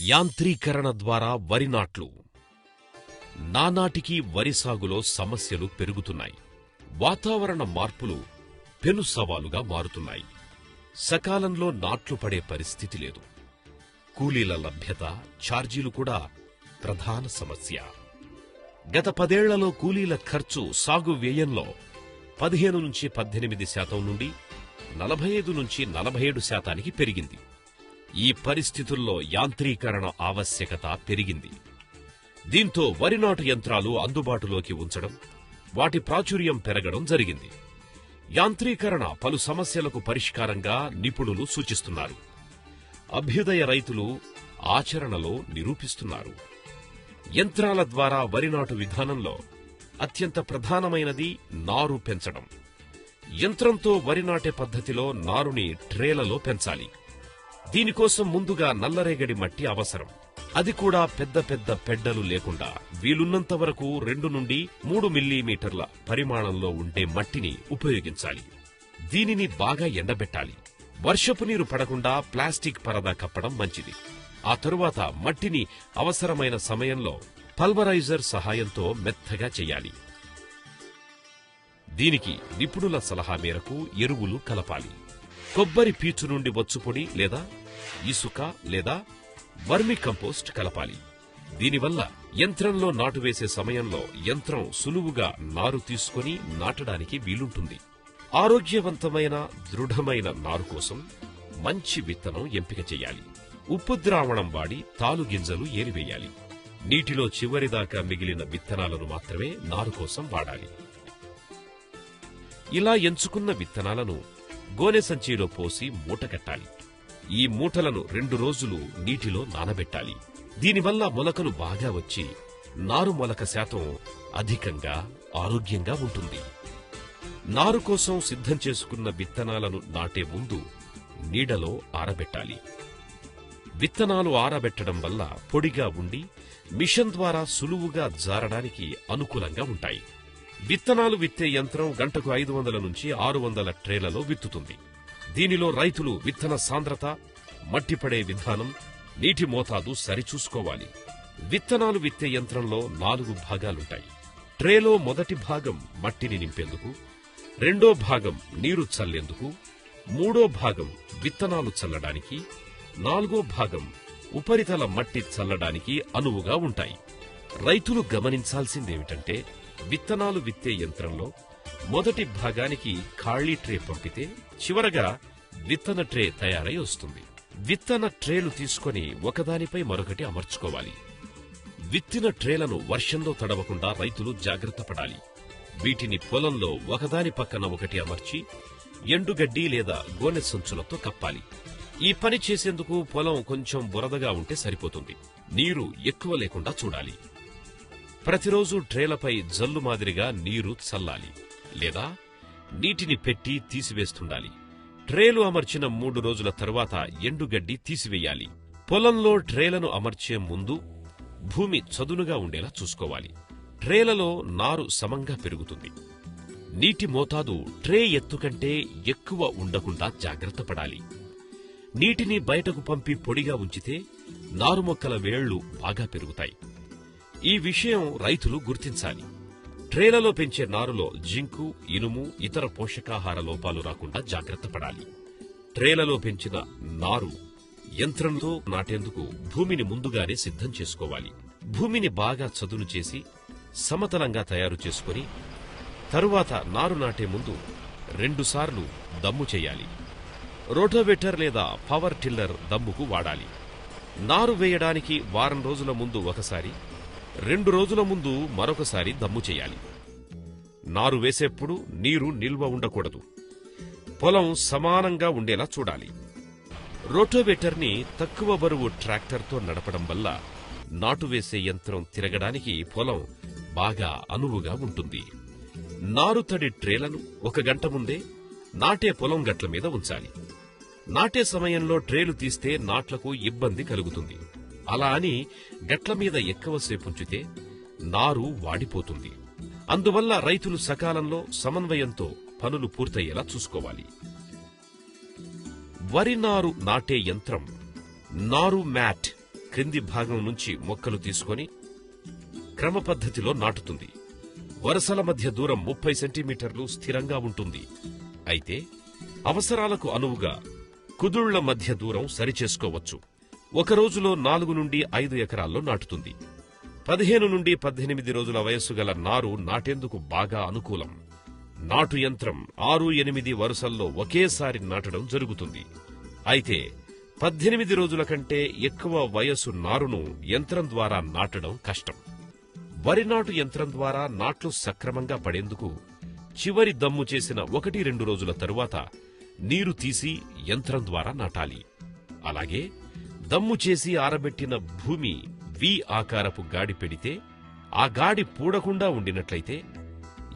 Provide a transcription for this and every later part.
యాంత్రీకరణ ద్వారా వరి నాట్లు. నానాటికి వరి సాగులో సమస్యలు పెరుగుతున్నాయి. వాతావరణ మార్పులు పెను సవాలుగా మారుతున్నాయి. సకాలంలో నాట్లు పడే పరిస్థితి లేదు. కూలీల లభ్యత, ఛార్జీలు కూడా ప్రధాన సమస్య. గత 10 ఏళ్లలో కూలీల ఖర్చు సాగు వ్యయంలో 15-18% నుండి 45-47% పెరిగింది. ఈ పరిస్థితుల్లో యాంత్రీకరణ ఆవశ్యకత పెరిగింది. దీంతో వరి నాటు యంత్రాలు అందుబాటులోకి ఉంచడం, వాటి ప్రాచుర్యం పెరగడం జరిగింది. యాంత్రీకరణ పలు సమస్యలకు పరిష్కారంగా నిపుణులు సూచిస్తున్నారు. అభ్యుదయ రైతులు ఆచరణలో నిరూపిస్తున్నారు. యంత్రాల ద్వారా వరి నాటు విధానంలో అత్యంత ప్రధానమైనది నారు పెంచడం. యంత్రంతో వరి నాటే పద్ధతిలో నారుని ట్రేలలో పెంచాలి. దీనికోసం ముందుగా నల్లరేగడి మట్టి అవసరం. అది కూడా పెద్ద పెద్ద పెడ్డలు లేకుండా వీలున్నంత వరకు 2 నుండి 3 మిల్లీమీటర్ల పరిమాణంలో ఉండే మట్టిని ఉపయోగించాలి. దీనిని బాగా ఎండబెట్టాలి. వర్షపు నీరు పడకుండా ప్లాస్టిక్ పరదా కప్పడం మంచిది. ఆ తరువాత మట్టిని అవసరమైన సమయంలో పల్వరైజర్ సహాయంతో మెత్తగా చెయ్యాలి. దీనికి నిపుణుల సలహా మేరకు ఎరువులు కలపాలి. కొబ్బరి పీచు నుండి వచ్చుపొడి లేదా ఇసుక లేదా వర్మి కంపోస్ట్ కలపాలి. దీనివల్ల యంత్రంలో నాటు వేసే సమయంలో యంత్రం సులువుగా నారు తీసుకుని నాటడానికి వీలుంటుంది. ఆరోగ్యవంతమైన దృఢమైన నారు కోసం మంచి విత్తనం ఎంపిక చెయ్యాలి. ఉప్పు ద్రావణం వాడి తాలు గింజలు ఏరివేయాలి. నీటిలో చివరిదాకా మిగిలిన విత్తనాలను మాత్రమే నారు కోసం వాడాలి. ఇలా ఎంచుకున్న విత్తనాలను గోనె సంచిలో పోసి మూటకట్టాలి. ఈ మూటలను 2 రోజులు నీటిలో నానబెట్టాలి. దీనివల్ల మొలకలు బాగా వచ్చి నారు మొలక శాతం అధికంగా, ఆరోగ్యంగా ఉంటుంది. నారు కోసం సిద్ధం చేసుకున్న విత్తనాలను నాటే ముందు నీడలో ఆరబెట్టాలి. విత్తనాలు ఆరబెట్టడం వల్ల పొడిగా ఉండి మిషన్ ద్వారా సులువుగా జారడానికి అనుకూలంగా ఉంటాయి. విత్తనాలు విత్తే యంత్రం గంటకు 500 నుంచి 600 ట్రేలలో విత్తుతుంది. దీనిలో రైతులు విత్తన సాంద్రత, మట్టిపడే విధానం, నీటి మోతాదు సరిచూసుకోవాలి. విత్తనాలు విత్తే యంత్రంలో 4 భాగాలుంటాయి. ట్రేలో మొదటి భాగం మట్టిని నింపేందుకు, రెండో భాగం నీరు చల్లేందుకు, మూడో భాగం విత్తనాలు చల్లడానికి, 4వ భాగం ఉపరితల మట్టి చల్లడానికి అనువుగా ఉంటాయి. రైతులు గమనించాల్సిందేమిటంటే, విత్తనాలు విత్తే యంత్రంలో మొదటి భాగానికి ఖాళీ ట్రే పంపితే చివరగా విత్తన ట్రే తయారై వస్తుంది. విత్తన ట్రేలు తీసుకుని ఒకదానిపై మరొకటి అమర్చుకోవాలి. విత్తిన ట్రేలను వర్షంలో తడవకుండా రైతులు జాగ్రత్త పడాలి. వీటిని పొలంలో ఒకదాని పక్కన ఒకటి అమర్చి ఎండుగడ్డి లేదా గోనె సంచులతో కప్పాలి. ఈ పని చేసేందుకు పొలం కొంచెం బురదగా ఉంటే సరిపోతుంది. నీరు ఎక్కువ లేకుండా చూడాలి. ప్రతిరోజు ట్రేలపై జల్లు మాదిరిగా నీరు చల్లాలి లేదా నీటిని పెట్టి తీసివేస్తుండాలి. ట్రేలు అమర్చిన 3 రోజుల తరువాత ఎండుగడ్డి తీసివేయాలి. పొలంలో ట్రేలను అమర్చే ముందు భూమి చదునుగా ఉండేలా చూసుకోవాలి. ట్రేలలో నారు సమంగా పెరుగుతుంది. నీటి మోతాదు ట్రే ఎత్తు కంటే ఎక్కువ ఉండకుండా జాగ్రత్త పడాలి. నీటిని బయటకు పంపి పొడిగా ఉంచితే నారుమొక్కల వేళ్లు బాగా పెరుగుతాయి. ఈ విషయం రైతులు గుర్తించాలి. ట్రేలలో పెంచే నారులో జింకు, ఇనుము, ఇతర పోషకాహార లోపాలు రాకుండా జాగ్రత్త పడాలి. ట్రేలలో పెంచిన నారు యంత్రంతో నాటేందుకు భూమిని ముందుగానే సిద్ధం చేసుకోవాలి. భూమిని బాగా చదును చేసి సమతలంగా తయారు చేసుకుని తరువాత నారు నాటే ముందు 2 సార్లు దమ్ము చేయాలి. రోటోవేటర్ లేదా పవర్ టిల్లర్ దమ్ముకు వాడాలి. నారు వేయడానికి వారం రోజుల ముందు ఒకసారి, 2 రోజుల ముందు మరొకసారి దమ్ము చేయాలి. నారు వేసేప్పుడు నీరు నిల్వ ఉండకూడదు. పొలం సమానంగా ఉండేలా చూడాలి. రోటోవేటర్ని తక్కువ బరువు ట్రాక్టర్తో నడపడం వల్ల నాటు వేసే యంత్రం తిరగడానికి పొలం బాగా అనువుగా ఉంటుంది. నారు తడి ట్రేలను 1 గంట ముందే నాటే పొలం గట్ల మీద ఉంచాలి. నాటే సమయంలో ట్రేలు తీస్తే నాట్లకు ఇబ్బంది కలుగుతుంది. అలా అని గట్ల మీద ఎక్కువసేపుంచితే నారు వాడిపోతుంది. అందువల్ల రైతులు సకాలంలో సమన్వయంతో పనులు పూర్తయ్యేలా చూసుకోవాలి. వరి నారు నాటే యంత్రం నారు మ్యాట్ క్రింది భాగం నుంచి మొక్కలు తీసుకొని క్రమపద్ధతిలో నాటుతుంది. వరుసల మధ్య దూరం 30 సెంటీమీటర్లు స్థిరంగా ఉంటుంది. అయితే అవసరాలకు అనువుగా కుదుళ్ల మధ్య దూరం సరిచేసుకోవచ్చు. ఒక రోజులో 4 నుండి 5 ఎకరాల్లో నాటుతుంది. 15 నుండి 18 రోజుల వయస్సు గల నారు నాటేందుకు బాగా అనుకూలం. నాటు యంత్రం 6-8 వరుసల్లో ఒకేసారి నాటడం జరుగుతుంది. అయితే 18 రోజుల కంటే ఎక్కువ వయస్సు నారును యంత్రం ద్వారా నాటడం కష్టం. వరి నాటు యంత్రం ద్వారా నాట్లు సక్రమంగా పడేందుకు చివరి దమ్ము చేసిన 1-2 రోజుల తరువాత నీరు తీసి యంత్రం ద్వారా నాటాలి. అలాగే దమ్ము చేసి ఆరబెట్టిన భూమి వి ఆకారపు గాడి పెడితే ఆ గాడి పూడకుండా ఉండినట్లయితే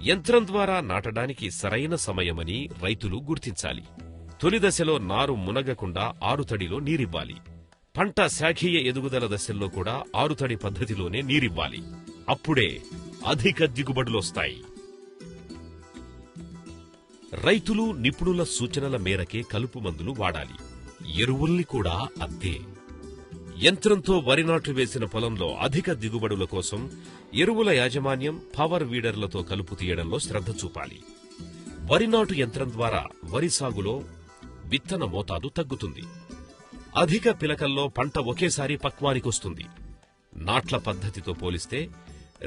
యంత్రం ద్వారా నాటడానికి సరైన సమయమని రైతులు గుర్తించాలి. తొలి దశలో నారు మునగకుండా ఆరుతడిలో నీరివ్వాలి. పంట శాఖీయ ఎదుగుదల దశల్లో కూడా ఆరుతడి పద్ధతిలోనే నీరివ్వాలి. అప్పుడే అధిక దిగుబడులొస్తాయి. రైతులు నిపుణుల సూచనల మేరకే కలుపు మందులు వాడాలి. ఎరువుల్ని కూడా అంతే. యంత్రంతో వరి నాట్లు వేసిన పొలంలో అధిక దిగుబడుల కోసం ఎరువుల యాజమాన్యం పవర్ వీడర్లతో కలుపు తీయడంలో శ్రద్ధ చూపాలి. వరి నాటు యంత్రం ద్వారా వరి సాగులో విత్తన మోతాదు తగ్గుతుంది. అధిక పిలకల్లో పంట ఒకేసారి పక్వానికొస్తుంది. నాట్ల పద్ధతితో పోలిస్తే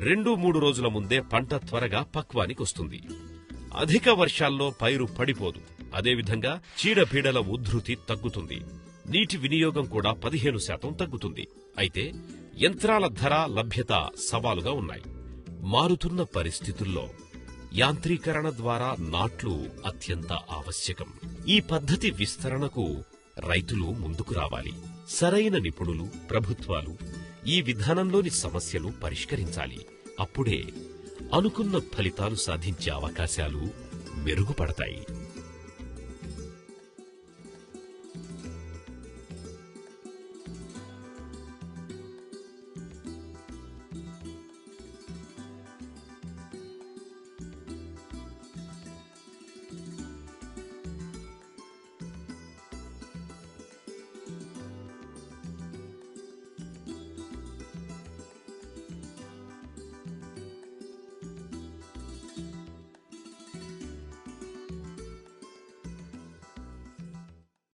2-3 రోజుల ముందే పంట త్వరగా పక్వానికొస్తుంది. అధిక వర్షాల్లో పైరు పడిపోదు. అదేవిధంగా చీడపీడల ఉధృతి తగ్గుతుంది. నీటి వినియోగం కూడా 15% తగ్గుతుంది. అయితే యంత్రాల ధర, లభ్యత సవాలుగా ఉన్నాయి. మారుతున్న పరిస్థితుల్లో యాంత్రీకరణ ద్వారా నాట్లు అత్యంత ఆవశ్యకం. ఈ పద్ధతి విస్తరణకు రైతులు ముందుకు రావాలి. సరైన నిపుణులు, ప్రభుత్వాలు ఈ విధానంలోని సమస్యలు పరిష్కరించాలి. అప్పుడే అనుకున్న ఫలితాలు సాధించే అవకాశాలు మెరుగుపడతాయి.